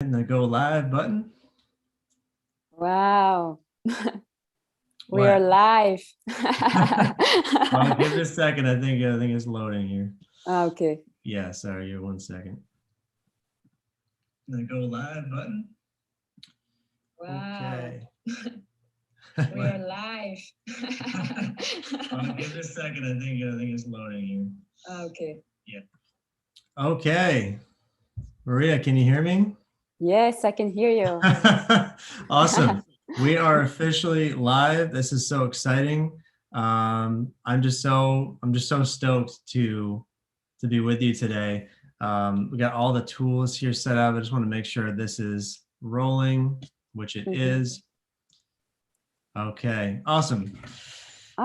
And the go live button. Wow. We are What? live. Well, give it a second. I think it's loading here. Okay. Yeah, sorry, 1 second. The go live button. Wow. Okay. We are live. Well, give it a second. I think it's loading here. Okay. Yeah. Okay. Maria, can you hear me? Yes, I can hear you. Awesome. We are officially live. This is so exciting. I'm just so stoked to be with you today. We got all the tools here set up. I just want to make sure this is rolling, which it is. Okay, awesome.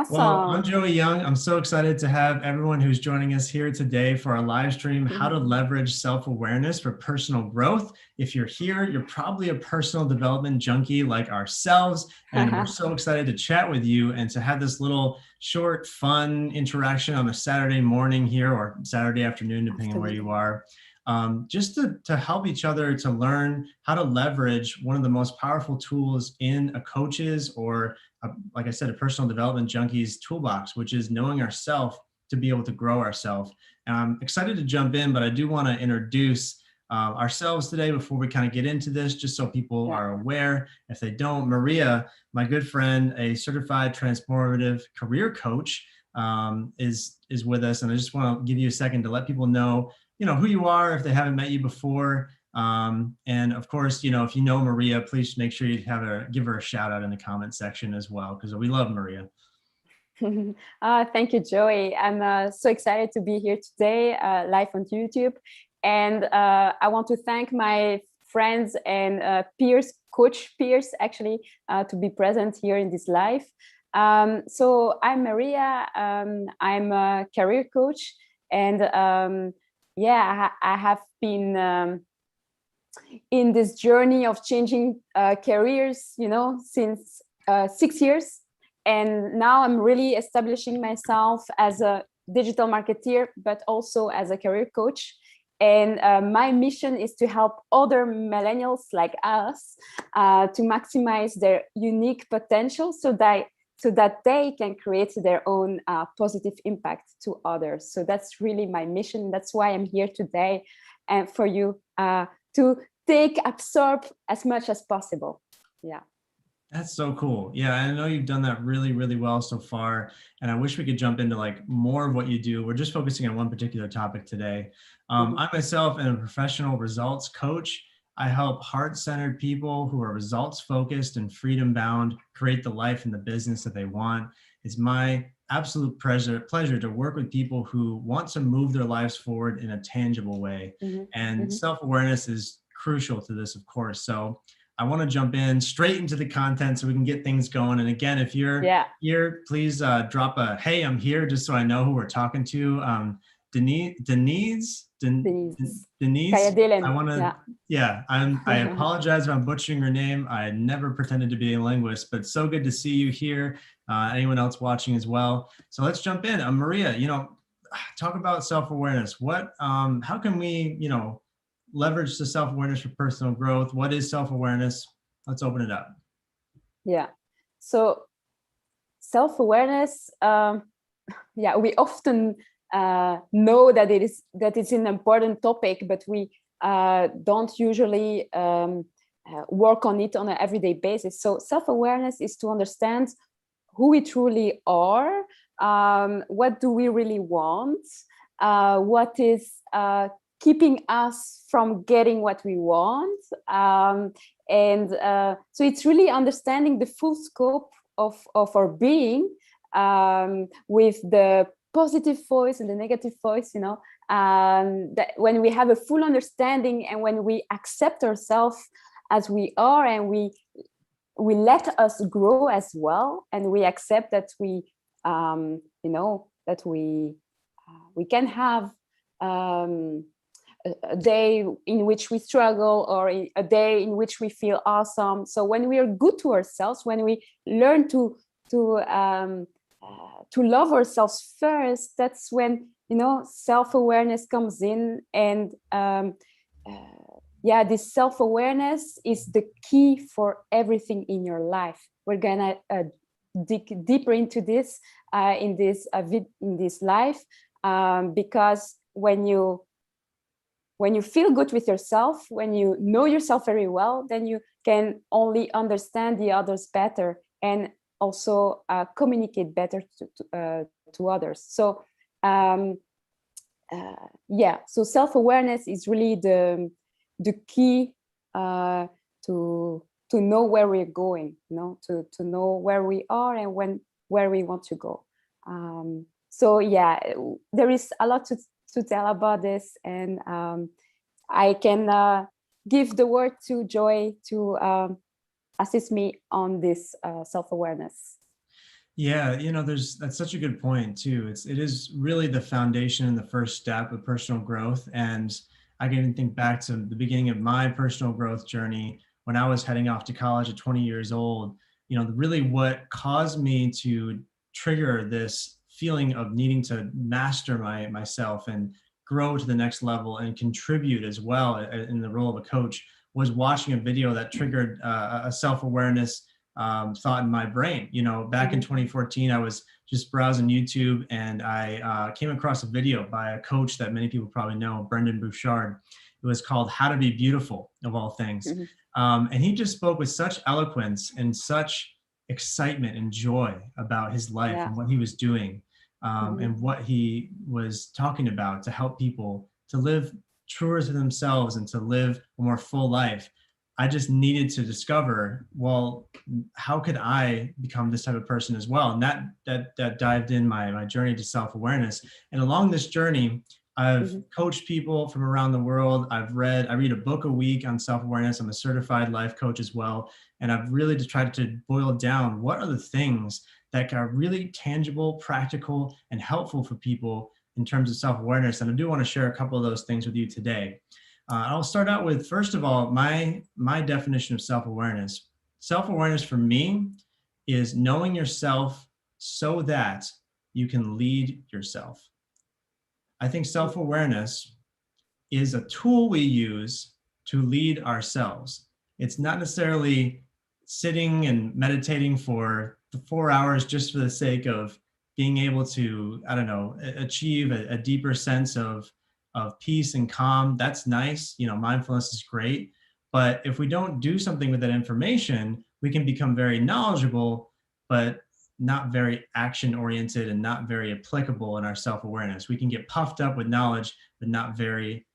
Well, I'm Awesome. Joey Young. I'm so excited to have everyone who's joining us here today for our live stream, How to Leverage Self-Awareness for Personal Growth. If you're here, you're probably a personal development junkie like ourselves, and we're so excited to chat with you and to have this little short, fun interaction on a Saturday morning here or Saturday afternoon, depending on where you are. Just to help each other to learn how to leverage one of the most powerful tools in a coach's or like I said, a personal development junkie's toolbox, which is knowing ourselves to be able to grow ourselves. And I'm excited to jump in, but I do want to introduce ourselves today before we kind of get into this, just so people are aware. If they don't, Maria, my good friend, a certified transformative career coach, is with us. And I just want to give you a second to let people know, who you are if they haven't met you before. And of course, if you know Maria, please make sure you give her a shout out in the comment section as well, because we love Maria. Thank you, Joey. I'm so excited to be here today, live on YouTube. And I want to thank my friends and coach peers, actually, to be present here in this live. So I'm Maria. I'm a career coach. And I have been in this journey of changing careers, since 6 years. And now I'm really establishing myself as a digital marketeer, but also as a career coach. And my mission is to help other millennials like us to maximize their unique potential so that they can create their own positive impact to others. So that's really my mission. That's why I'm here today, and for you to absorb as much as possible. Yeah. That's so cool. Yeah, I know you've done that really, really well so far. And I wish we could jump into like more of what you do. We're just focusing on one particular topic today. I myself am a professional results coach. I help heart-centered people who are results-focused and freedom-bound create the life and the business that they want. It's my absolute pleasure to work with people who want to move their lives forward in a tangible way. And self-awareness is crucial to this, of course. So I want to jump in straight into the content so we can get things going. And again, if you're here, please drop a, hey, I'm here, just so I know who we're talking to. Denise. I want to, I apologize if I'm butchering your name. I never pretended to be a linguist, but so good to see you here. Anyone else watching as well. So let's jump in. Maria, talk about self-awareness. How can we, leverage the self-awareness for personal growth? What is self-awareness? Let's open it up. Yeah. So self-awareness, we often know that it's an important topic, but we don't usually work on it on an everyday basis. So self-awareness is to understand who we truly are, what do we really want, what is keeping us from getting what we want. So it's really understanding the full scope of our being, with the positive voice and the negative voice, that when we have a full understanding and when we accept ourselves as we are, and we let us grow as well, and we accept that we can have a day in which we struggle, or a day in which we feel awesome. So when we are good to ourselves, when we learn to love ourselves first, that's when self-awareness comes in, and yeah, this self-awareness is the key for everything in your life. We're gonna dig deeper into this in this life, because when you feel good with yourself, when you know yourself very well, then you can only understand the others better and also communicate better to others. So yeah, so self-awareness is really the key to know where we're going, to know where we are and where we want to go. So yeah, there is a lot to tell about this, and I can give the word to Joy to assist me on this self-awareness. Yeah, that's such a good point too. It is really the foundation and the first step of personal growth. And I can even think back to the beginning of my personal growth journey when I was heading off to college at 20 years old. Really what caused me to trigger this feeling of needing to master myself and grow to the next level and contribute as well in the role of a coach was watching a video that triggered a self-awareness thought in my brain. Back in 2014, I was just browsing YouTube, and I came across a video by a coach that many people probably know, Brendan Bouchard. It was called How to Be Beautiful, of all things. And he just spoke with such eloquence and such excitement and joy about his life and what he was doing, and what he was talking about to help people to live truer to themselves and to live a more full life. I just needed to discover, well, how could I become this type of person as well? And that dived in my journey to self-awareness. And along this journey, I've coached people from around the world. I read a book a week on self-awareness. I'm a certified life coach as well. And I've really just tried to boil down what are the things that are really tangible, practical, and helpful for people in terms of self-awareness. And I do want to share a couple of those things with you today. I'll start out with, first of all, my definition of self-awareness. Self-awareness for me is knowing yourself so that you can lead yourself. I think self-awareness is a tool we use to lead ourselves. It's not necessarily sitting and meditating for 4 hours just for the sake of being able to, I don't know, achieve a deeper sense of peace and calm. That's nice. Mindfulness is great. But if we don't do something with that information, we can become very knowledgeable, but not very action oriented and not very applicable in our self-awareness. We can get puffed up with knowledge, but not very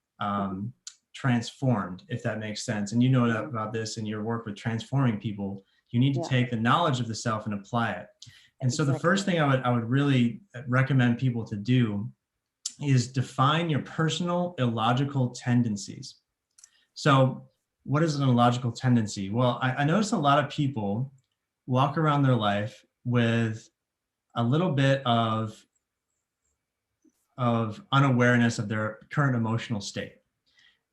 transformed, if that makes sense. And you know about this in your work with transforming people. You need to take the knowledge of the self and apply it. And so the first thing I would really recommend people to do is define your personal illogical tendencies. So what is an illogical tendency? Well, I notice a lot of people walk around their life with a little bit of unawareness of their current emotional state.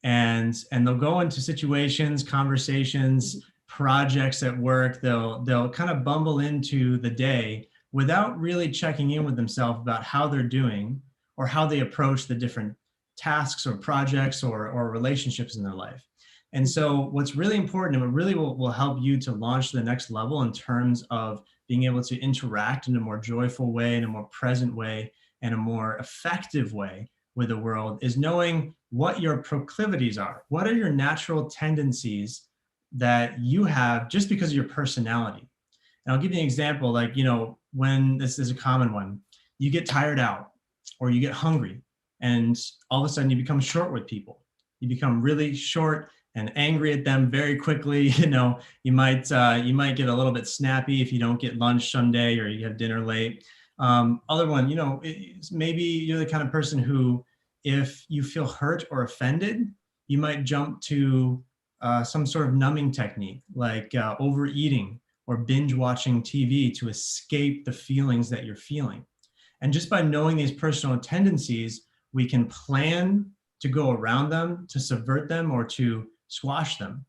And they'll go into situations, conversations, projects at work. They'll kind of bumble into the day without really checking in with themselves about how they're doing or how they approach the different tasks or projects or relationships in their life. And so what's really important and what really will help you to launch to the next level in terms of being able to interact in a more joyful way, in a more present way, and a more effective way with the world is knowing what your proclivities are. What are your natural tendencies that you have just because of your personality? And I'll give you an example, like, when this is a common one, you get tired out or you get hungry and all of a sudden you become short with people. You become really short and angry at them very quickly. You might get a little bit snappy if you don't get lunch someday or you have dinner late. Other one, maybe you're the kind of person who, if you feel hurt or offended, you might jump to some sort of numbing technique, like overeating or binge watching TV to escape the feelings that you're feeling. And just by knowing these personal tendencies, we can plan to go around them, to subvert them, or to squash them.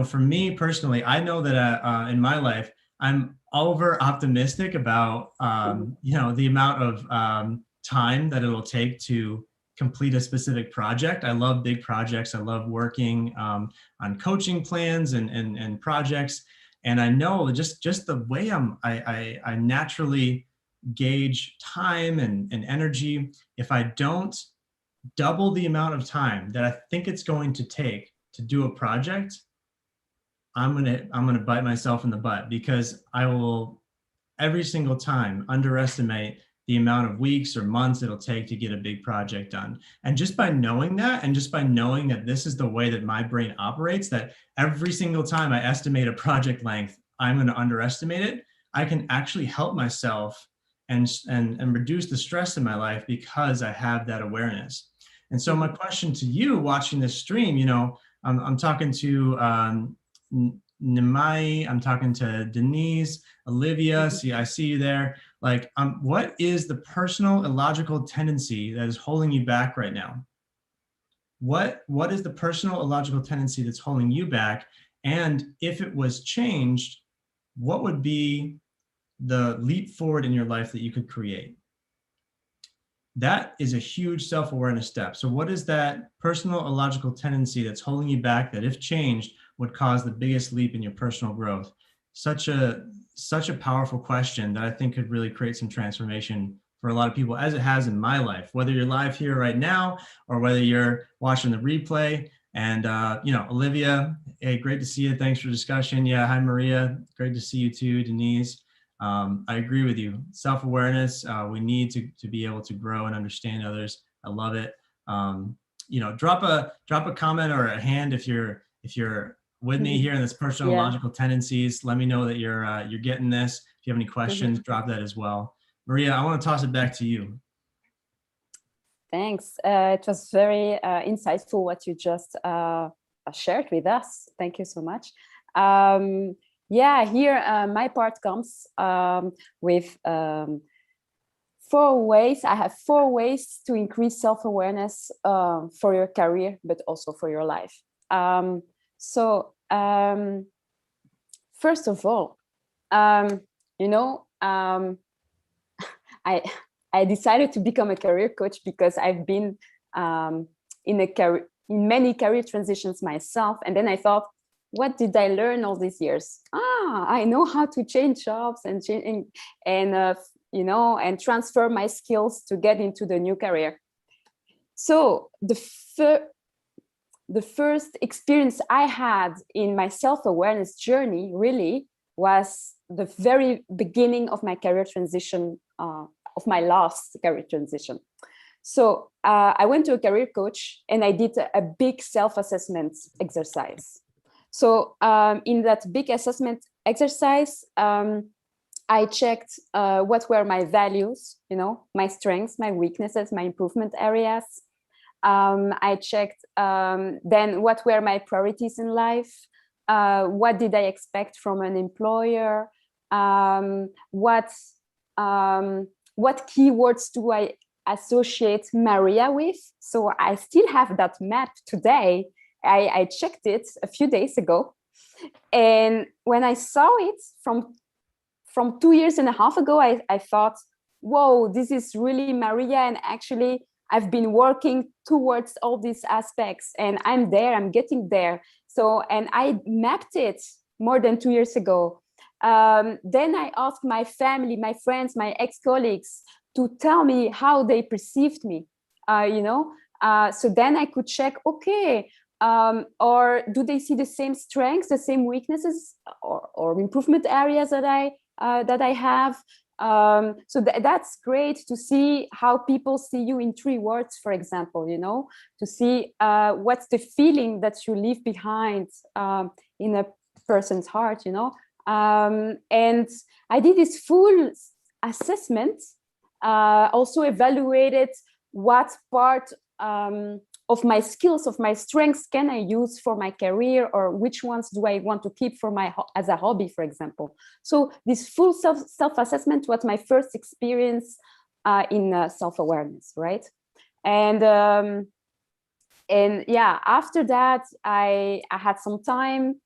For me personally, I know that in my life, I'm over optimistic about, the amount of time that it'll take to complete a specific project. I love big projects. I love working on coaching plans and projects. And I know just the way I naturally gauge time and energy. If I don't double the amount of time that I think it's going to take to do a project, I'm gonna bite myself in the butt, because I will every single time underestimate the amount of weeks or months it'll take to get a big project done. And just by knowing that, and just by knowing that this is the way that my brain operates, that every single time I estimate a project length, I'm going to underestimate it, I can actually help myself and reduce the stress in my life, because I have that awareness. And so my question to you watching this stream, I'm talking to Nimai, I'm talking to Denise, Olivia, I see you there. Like, what is the personal illogical tendency that is holding you back right now? What is the personal illogical tendency that's holding you back? And if it was changed, what would be the leap forward in your life that you could create? That is a huge self-awareness step. So what is that personal illogical tendency that's holding you back that, if changed, would cause the biggest leap in your personal growth? Such a powerful question that I think could really create some transformation for a lot of people, as it has in my life, whether you're live here right now or whether you're watching the replay. And Olivia, hey, great to see you. Thanks for discussion. Yeah, hi Maria, great to see you too. Denise, I agree with you. Self-awareness, we need to be able to grow and understand others. I love it. Drop a comment or a hand if you're with me here in this personal logical tendencies. Let me know that you're getting this. If you have any questions, drop that as well. Maria, I want to toss it back to you. Thanks. It was very insightful what you just shared with us. Thank you so much. Yeah, here my part comes with 4 ways. I have 4 ways to increase self-awareness for your career, but also for your life. First of all, I decided to become a career coach because I've been in many career transitions myself. And then I thought, what did I learn all these years? I know how to change jobs and transfer my skills to get into the new career. So the first experience I had in my self-awareness journey really was the very beginning of my career transition, of my last career transition. So I went to a career coach and I did a big self-assessment exercise. So in that big assessment exercise, I checked what were my values, my strengths, my weaknesses, my improvement areas. I checked then what were my priorities in life. What did I expect from an employer? What keywords do I associate Maria with? So I still have that map today. I checked it a few days ago. And when I saw it from 2.5 years ago, I thought, whoa, this is really Maria. And actually, I've been working towards all these aspects and I'm getting there. So, and I mapped it more than 2 years ago. Then I asked my family, my friends, my ex-colleagues to tell me how they perceived me, so then I could check, okay, or do they see the same strengths, the same weaknesses, or improvement areas that I have? So that's great to see how people see you in 3 words, for example, to see what's the feeling that you leave behind in a person's heart, and I did this full assessment, also evaluated what part of my skills, of my strengths can I use for my career, or which ones do I want to keep for as a hobby, for example. So this full self-assessment was my first experience in self-awareness, right? And yeah, after that, I had some time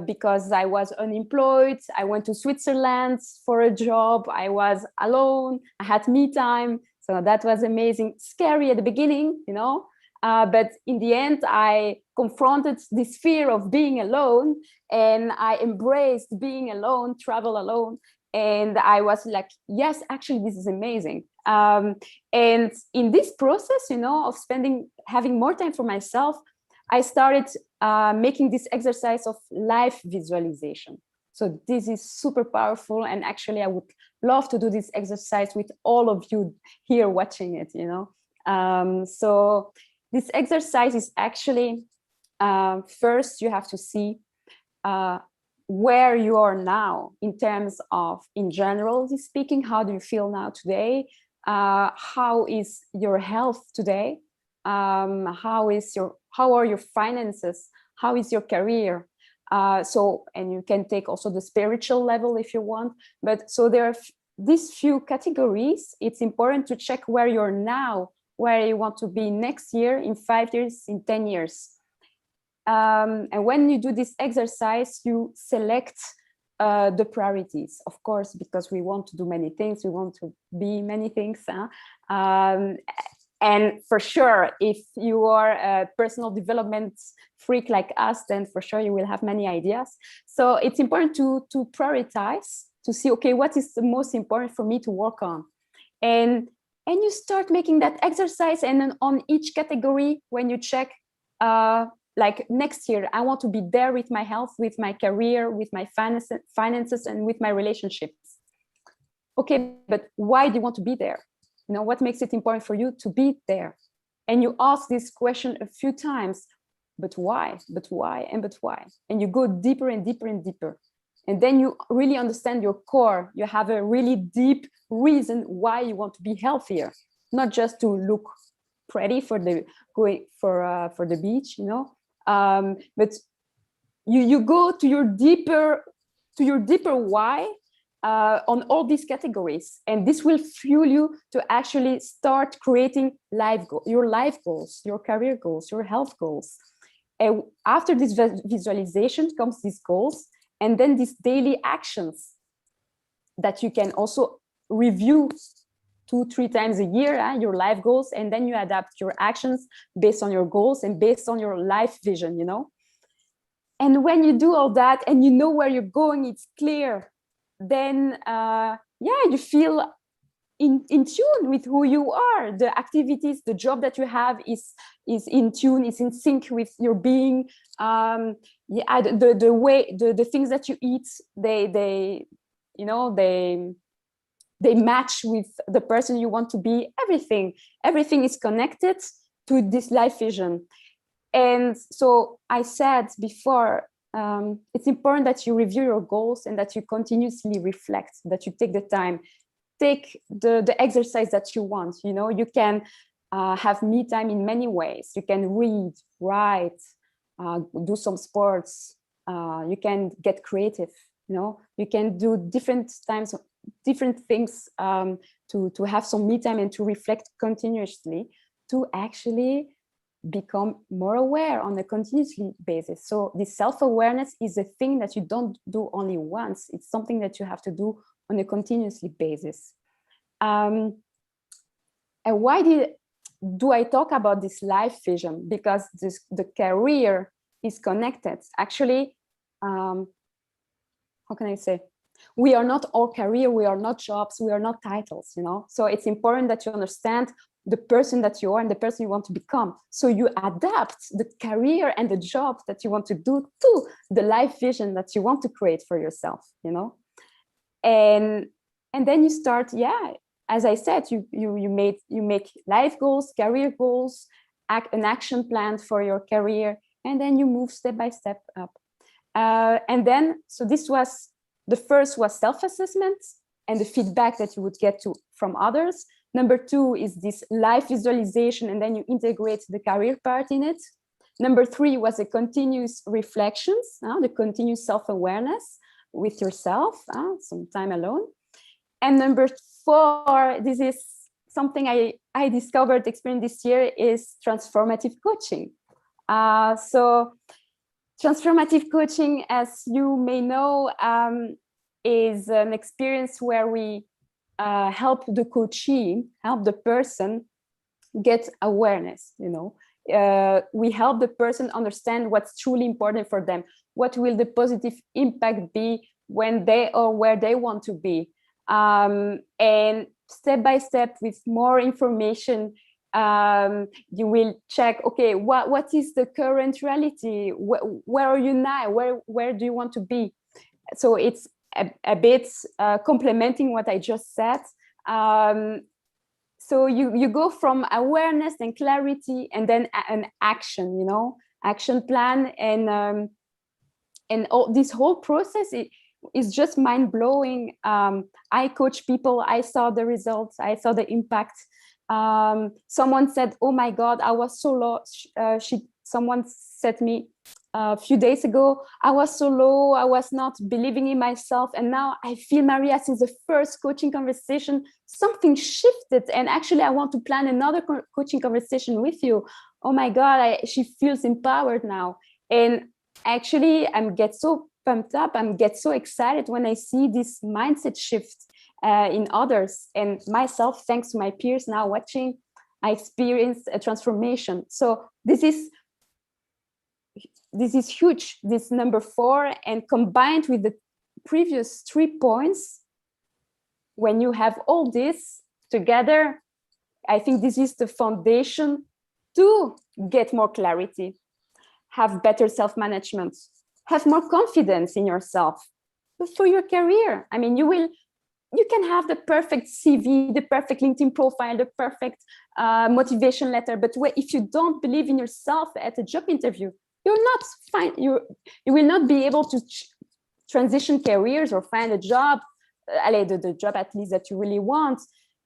because I was unemployed. I went to Switzerland for a job. I was alone. I had me time. So that was amazing, scary at the beginning, you know, but in the end, I confronted this fear of being alone, and I embraced being alone, travel alone. And I was like, yes, actually, this is amazing. And in this process, you know, of having more time for myself, I started making this exercise of life visualization. So this is super powerful. And actually, I would love to do this exercise with all of you here watching it, you know. So this exercise is actually, first you have to see where you are now in terms of, in general speaking, how do you feel now today? How is your health today? How are your finances? How is your career? And you can take also the spiritual level if you want. But so there are these few categories. It's important to check where you're now, where you want to be next year, in 5 years, in 10 years. And when you do this exercise, you select the priorities, of course, because we want to do many things. We want to be many things. And for sure, if you are a personal development freak like us, then for sure you will have many ideas. So it's important to prioritize, to see, okay, what is the most important for me to work on? And you start making that exercise, and then on each category, when you check, like next year, I want to be there with my health, with my career, with my finances, and with my relationships. Okay, but why do you want to be there? You know, what makes it important for you to be there? And you ask this question a few times, but why? But why? And but why? And you go deeper and deeper and deeper. And then you really understand your core. You have a really deep reason why you want to be healthier, not just to look pretty for the beach, you know. But you go to your deeper why on all these categories, and this will fuel you to actually start creating your life goals, your career goals, your health goals. And after this visualization comes these goals, and then these daily actions that you can also review 2-3 times a year, your life goals, and then you adapt your actions based on your goals and based on your life vision, you know. And when you do all that and you know where you're going, it's clear, then you feel in tune with who you are. The activities, the job that you have is in tune, is in sync with your being. The way, the things that you eat, they match with the person you want to be. Everything is connected to this life vision. And so I said before, it's important that you review your goals and that you continuously reflect, that you take the time, take the exercise that you want. You know, you can have me time in many ways. You can read, write, do some sports. You can get creative. You know, you can do different things to have some me time and to reflect continuously, to actually become more aware on a continuously basis. So this self-awareness is a thing that you don't do only once. It's something that you have to do on a continuously basis. And why do I talk about this life vision? Because the career is connected. Actually, how can I say? We are not all career, we are not jobs, we are not titles, you know? So it's important that you understand the person that you are and the person you want to become. So you adapt the career and the job that you want to do to the life vision that you want to create for yourself, you know? And then you start, as I said, you make life goals, career goals, an action plan for your career, and then you move step by step up. And then, so the first was self-assessment and the feedback that you would get from others. Number 2 is this life visualization, and then you integrate the career part in it. Number 3 was the continuous reflections, the continuous self-awareness with yourself, some time alone. And number 4, this is something I discovered, experienced this year, is transformative coaching. So transformative coaching, as you may know, is an experience where we help the coachee, help the person get awareness. We help the person understand what's truly important for them. What will the positive impact be when they are where they want to be? And step by step, with more information, you will check, okay, what is the current reality? Where are you now? Where do you want to be? So it's a bit complementing what I just said. So you go from awareness and clarity, and then an action, action plan, and this whole process is just mind-blowing. I coach people, I saw the results, I saw the impact. Someone said, oh my God, I was so low. Someone said to me a few days ago, I was so low, I was not believing in myself, and now I feel, Maria, since the first coaching conversation, something shifted, and actually I want to plan another coaching conversation with you. Oh my God, she feels empowered now. And actually, I get so pumped up, I get so excited when I see this mindset shift in others and myself. Thanks to my peers now watching, I experienced a transformation. So this is huge, this number 4, and combined with the previous 3 points, when you have all this together, I think this is the foundation to get more clarity, have better self-management, have more confidence in yourself for your career. I mean, you can have the perfect CV, the perfect LinkedIn profile, the perfect motivation letter, but if you don't believe in yourself at a job interview, you're not fine. You will not be able to transition careers or find a job, the job at least that you really want.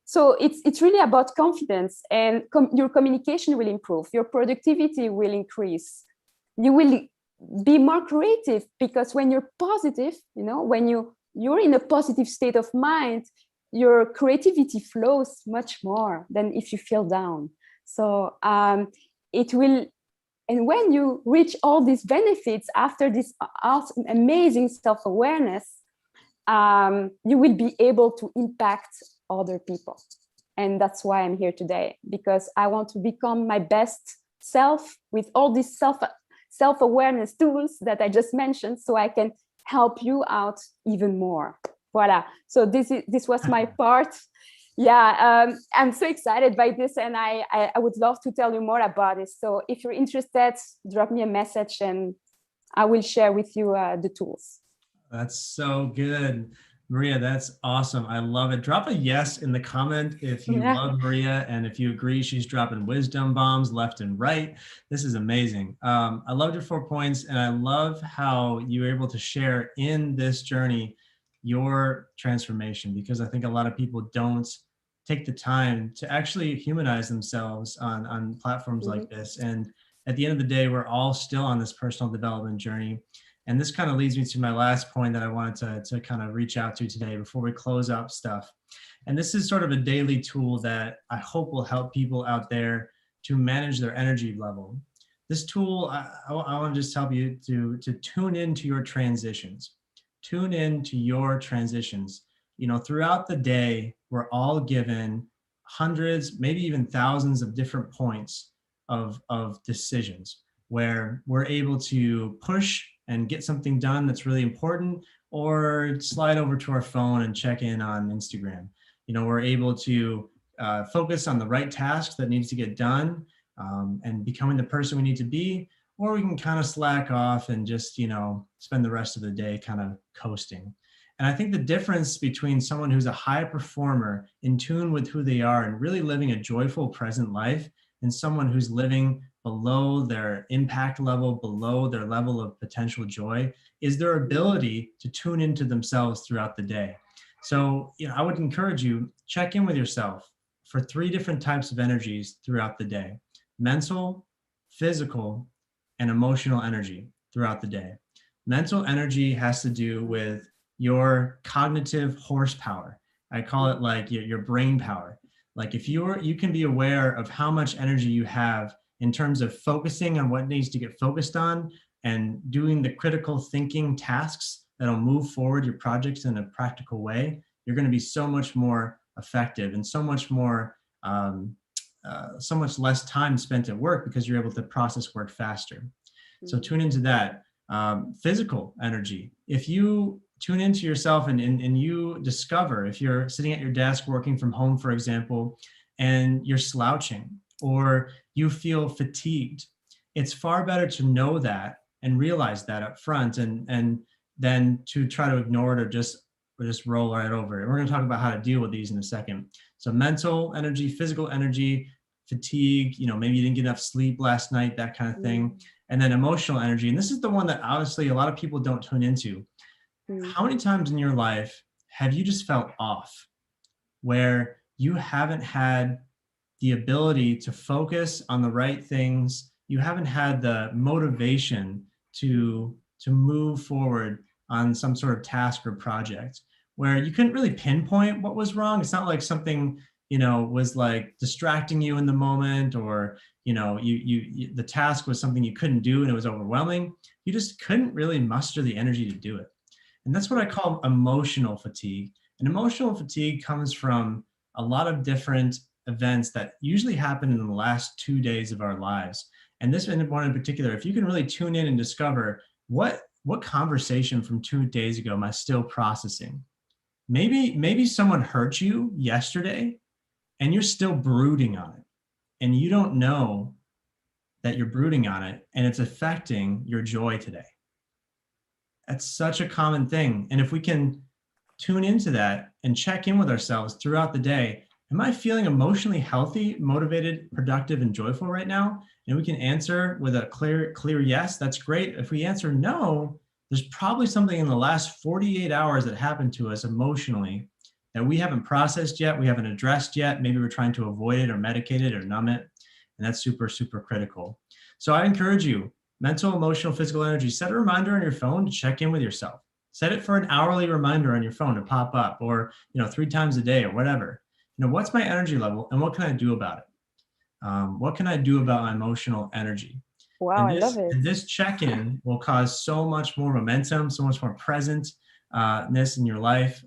So it's really about confidence, and your communication will improve, your productivity will increase, you will be more creative, because when you're positive, when you're in a positive state of mind, your creativity flows much more than if you feel down. So it will. And when you reach all these benefits after this awesome, amazing self-awareness, you will be able to impact other people. And that's why I'm here today, because I want to become my best self with all these self-awareness tools that I just mentioned, so I can help you out even more. Voila. So this was my part. Yeah, I'm so excited by this, and I would love to tell you more about it. So if you're interested, drop me a message and I will share with you the tools. That's so good, Maria. That's awesome. I love it. Drop a yes in the comment if you love Maria, and if you agree she's dropping wisdom bombs left and right. This is amazing. I loved your 4 points, and I love how you were able to share in this journey your transformation, because I think a lot of people don't take the time to actually humanize themselves on platforms like this. And at the end of the day, we're all still on this personal development journey. And this kind of leads me to my last point that I wanted to kind of reach out to today before we close out stuff. And this is sort of a daily tool that I hope will help people out there to manage their energy level. This tool, I want to just help you to tune into your transitions. Tune into your transitions. Throughout the day, we're all given hundreds, maybe even thousands of different points of decisions where we're able to push and get something done that's really important, or slide over to our phone and check in on Instagram. We're able to focus on the right task that needs to get done, and becoming the person we need to be, or we can kind of slack off and just, spend the rest of the day kind of coasting. And I think the difference between someone who's a high performer, in tune with who they are and really living a joyful present life, and someone who's living below their impact level, below their level of potential joy, is their ability to tune into themselves throughout the day. So, I would encourage you, check in with yourself for 3 different types of energies throughout the day: mental, physical, and emotional energy throughout the day. Mental energy has to do with your cognitive horsepower. I call it like your brain power. Like if you can be aware of how much energy you have in terms of focusing on what needs to get focused on and doing the critical thinking tasks that'll move forward your projects in a practical way, you're going to be so much more effective and so much more, so much less time spent at work because you're able to process work faster. So tune into that. Physical energy. If you tune into yourself and you discover, if you're sitting at your desk working from home, for example, and you're slouching or you feel fatigued, it's far better to know that and realize that up front and then to try to ignore it or just roll right over it. We're going to talk about how to deal with these in a second. So mental energy, physical energy, fatigue, maybe you didn't get enough sleep last night, that kind of thing. And then emotional energy. And this is the one that honestly a lot of people don't tune into. How many times in your life have you just felt off, where you haven't had the ability to focus on the right things? You haven't had the motivation to move forward on some sort of task or project, where you couldn't really pinpoint what was wrong. It's not like something, was like distracting you in the moment, or, you the task was something you couldn't do and it was overwhelming. You just couldn't really muster the energy to do it. And that's what I call emotional fatigue. And emotional fatigue comes from a lot of different events that usually happen in the last 2 days of our lives. And this one in particular, if you can really tune in and discover what conversation from 2 days ago am I still processing? Maybe someone hurt you yesterday and you're still brooding on it. And you don't know that you're brooding on it and it's affecting your joy today. That's such a common thing. And if we can tune into that and check in with ourselves throughout the day, am I feeling emotionally healthy, motivated, productive, and joyful right now? And we can answer with a clear yes, that's great. If we answer no, there's probably something in the last 48 hours that happened to us emotionally that we haven't processed yet, we haven't addressed yet. Maybe we're trying to avoid it or medicate it or numb it. And that's super, super critical. So I encourage you, mental, emotional, physical energy, set a reminder on your phone to check in with yourself. Set it for an hourly reminder on your phone to pop up, or 3 times a day or whatever. What's my energy level and what can I do about it? What can I do about my emotional energy? Wow, I love it. And this check-in will cause so much more momentum, so much more presence-ness in your life.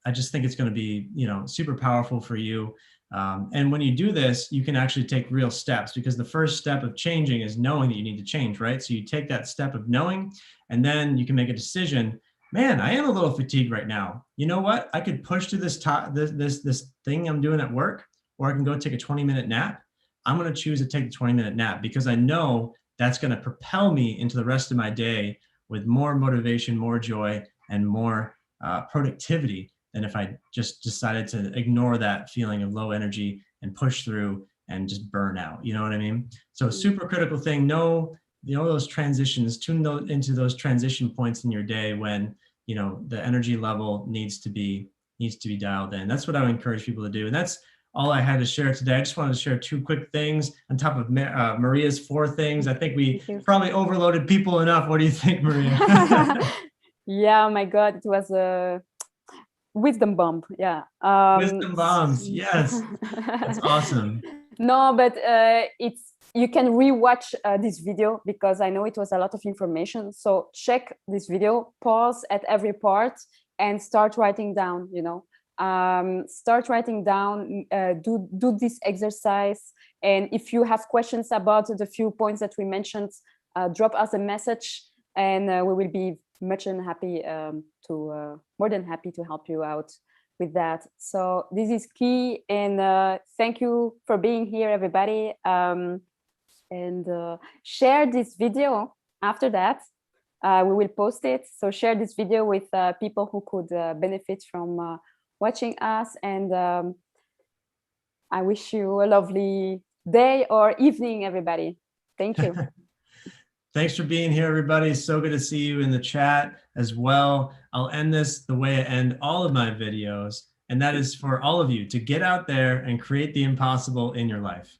I just think it's going to be, super powerful for you. And when you do this, you can actually take real steps, because the first step of changing is knowing that you need to change, right? So you take that step of knowing, and then you can make a decision. Man, I am a little fatigued right now. You know what? I could push through this thing I'm doing at work, or I can go take a 20-minute nap. I'm going to choose to take the 20-minute nap because I know that's going to propel me into the rest of my day with more motivation, more joy, and more productivity than if I just decided to ignore that feeling of low energy and push through and just burn out. You know what I mean? So super critical thing. Know those transitions, tune into those transition points in your day when, the energy level needs to be dialed in. That's what I would encourage people to do. And that's all I had to share today. I just wanted to share 2 quick things on top of Maria's 4 things. I think we probably overloaded people enough. What do you think, Maria? Yeah, oh my God, it was a wisdom bomb. Yeah. Wisdom bombs. Yes. That's awesome. No, but you can rewatch this video, because I know it was a lot of information. So check this video, pause at every part, and start writing down. Start writing down. Do this exercise, and if you have questions about the few points that we mentioned, drop us a message, and we will be more than happy to help you out with that. So this is key, and thank you for being here, everybody. And share this video after that. We will post it. So share this video with people who could benefit from watching us. And I wish you a lovely day or evening, everybody. Thank you. Thanks for being here, everybody. So good to see you in the chat as well. I'll end this the way I end all of my videos, and that is for all of you to get out there and create the impossible in your life.